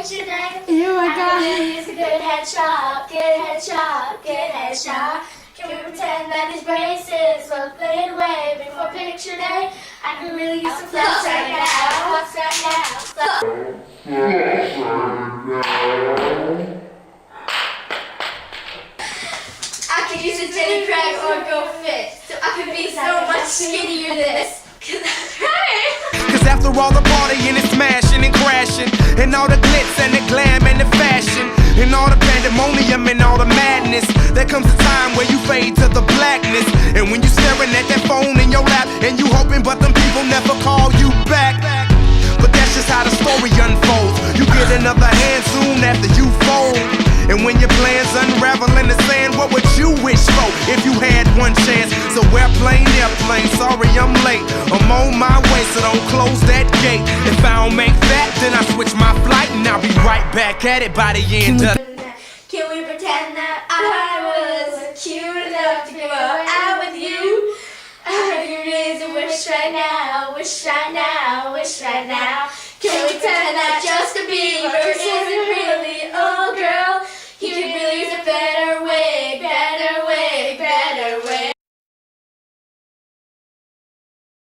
picture day. Oh my God. It's a good headshot, good headshot, good headshot. Can we pretend that these braces will fade away before picture day? I can really use some flex right now. Flex right now. I could use a Jenny Craig or go fit, so I could be so much skinnier this. Cause that's right. Cause after all the partying and smashing and crashing, and all the glitz and the glam and the fashion, and all the pandemonium and all the madness, there comes a time where you fade to the blackness. And when you staring at that phone in your lap, and you hoping but them people never call you back. But that's just how the story unfolds. You get another hand soon after you fold. And when your plans unravel in the sand, what would you wish for if you had one chance? So airplane, sorry I'm late. I'm on my way, so don't close that gate. If I don't make that, then I switch my flight, and I'll be right back at it by the end of. Can we pretend that I was cute enough to go out with you? I can raise a wish right now, wish right now, wish right now. Can we pretend that Justin Bieber isn't real?